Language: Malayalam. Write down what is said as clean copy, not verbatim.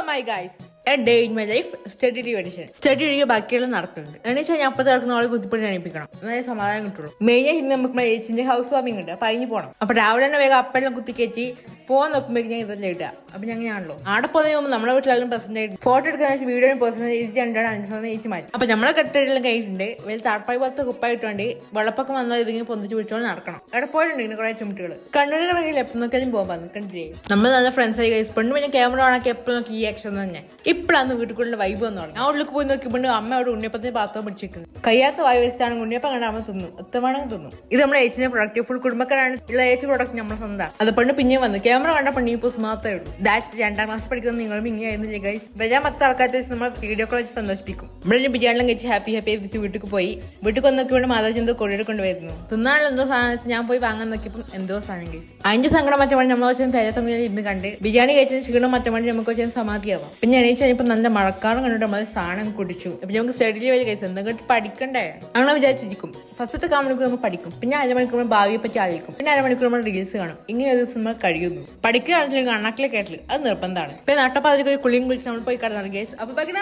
My guys A day in my life study leave edition. Study leave ബാക്കിയെല്ലാം നടക്കുന്നുണ്ട്. എന്നുവെച്ചാൽ ഞാൻ അപ്പത്തെ നടക്കുന്ന ആളെ കുത്തിപ്പൊടി എണീപ്പിക്കണം, എന്നാലേ സമാധാനം കിട്ടുള്ളൂ. മെയിനായി ഇന്ന് നമുക്ക് ഏച്ചിന്റെ ഹൗസ് വാമിംഗ് ഉണ്ട്, അപ്പൊ അതിന് പോകണം. അപ്പൊ രാവിലെ തന്നെ വേഗം അപ്പെല്ലാം കുത്തിക്കയറ്റി പോകാൻ നോക്കുമ്പോഴേക്കും ഞാൻ ഇതെല്ലാം ഇടുക. അപ്പൊ ഞങ്ങനെയാണല്ലോ ആടെ പോകുമ്പോൾ നമ്മുടെ വീട്ടിലെല്ലാം പ്രസന്റ് ആയിട്ട് ഫോട്ടോ എടുക്കുന്ന വീഡിയോ പേഴ്സണൽ ഏച്ചി രണ്ടാണ് 5 ദിവസം ഏച്ചി മാറ്റി. അപ്പൊ നമ്മളെ കെട്ടെല്ലാം കഴിഞ്ഞിട്ടുണ്ട്. വലിയ താഴ്പ്പായി പോലത്തെ കുപ്പായിട്ടുണ്ട്. വെള്ളപ്പൊക്കം വന്നാൽ ഇതിങ്ങനെ പൊന്തിച്ച് പിടിച്ചോണ്ട് നടക്കണം. അവിടെ പോയിട്ടുണ്ട് ഇങ്ങനെ കുറെ ചുമട്ടുകൾ കണ്ണൂരിൽ കണക്കിൽ എപ്പം നോക്കിയാലും പോകാൻ നിൽക്കണ്ടേ. നമ്മൾ നല്ല ഫ്രണ്ട്സ് ആയി കഴിച്ചു. പെണ്ണ് പിന്നെ ക്യാമറ ഓണാക്കി എപ്പോഴും നോക്കി ഈ ആക്ഷൻ തന്നെ. ഇപ്പോഴാണ് വീട്ടിലുള്ള വൈബ് വന്നോളൂ. ആ ഉള്ളിൽ പോയി നോക്കിയപ്പോൾ അമ്മ അവിടെ ഉണ്ണിയപ്പത്തിന് പാത്രം പിടിച്ചിരിക്കുന്നത്. കയ്യാത്ത വായു വെച്ചിട്ടാണ് ഉണ്ണിയപ്പം കണ്ട അമ്മ തിന്നും, എത്തമാണെങ്കിൽ തിന്നും. ഇത് നമ്മുടെ ഏച്ചിന്റെ പ്രൊഡക്റ്റ്. ഫുൾ കുടുംബക്കാരാണ് ഉള്ള ഏച്ചി പ്രൊഡക്റ്റ് നമ്മളെ സ്വന്തം. അത് പെണ്ണ് പിന്നെയും വന്നു. ക്യാമറ കണ്ട പെണ്ണി പോസ് മാത്രമേ ഉള്ളൂ. ദാറ്റ് 2ാം ക്ലാസ് പഠിക്കുന്ന നിങ്ങൾ ഇങ്ങനെയായിരുന്നില്ല ഗൈസ്. വരാൻ 10 ആൾക്കാർ വെച്ച് നമ്മൾ വീഡിയോ കോൾ വെച്ച് സന്തോഷിപ്പിക്കും. നമ്മളൊരു ബിരിയാണിലും കഴിച്ച് ഹാപ്പി തിരിച്ച് വീട്ടിൽ പോയി. വീട്ടിൽ വന്ന് നോക്കിയോണ്ട് മാതാജി എന്തോ കൊറിയർ കൊണ്ടുവരുന്നു. തിന്നാനുള്ള എന്തോ സാധനം വെച്ച് ഞാൻ പോയി വാങ്ങാൻ നോക്കിയപ്പോൾ എന്തോ സാധനം കഴിച്ചു. അതിന്റെ സങ്കടം മറ്റേ നമ്മൾ വെച്ചാൽ തേജത്തമിഴിൽ ഇന്ന് കണ്ട് ബിരിയാണി കഴിച്ചതിന് ക്ഷീണം മറ്റേ നമുക്ക് വെച്ചാൽ സമാധിയാവാം. പിന്നെ എണീച്ച് കഴിഞ്ഞപ്പോൾ നല്ല മഴക്കാലം കണ്ടിട്ട് നമ്മൾ സാധനം കുടിച്ചു. അപ്പൊ നമുക്ക് സ്റ്റഡിയിൽ വലിയ കഴിച്ചു. എന്തെങ്കിലും പഠിക്കണ്ടേ അങ്ങനെ വിചാരിച്ചിരിക്കും. ഫസ്റ്റത്തെ 1 മണിക്കൂർ നമ്മൾ പഠിക്കും. പിന്നെ 1/2 മണിക്കൂർ നമ്മൾ ഭാവിയെ പറ്റി ആലോചിക്കും. പിന്നെ 1/2 മണിക്കൂർ നമ്മൾ റീൽസ് കാണും. ഇങ്ങനെ ഒരു ദിവസം നമ്മൾ കഴിയുന്നു. പഠിക്കുകയാണെങ്കിലും കണക്കിലെ കേട്ടില്ല, അത് നിർബന്ധമാണ്. ഇപ്പൊ നട്ടപ്പാതിരിക്ക് ഒരു കുളിയും കുളിച്ച് നമ്മൾ പോയി കിടന്നു. അപ്പൊ ബാക്കി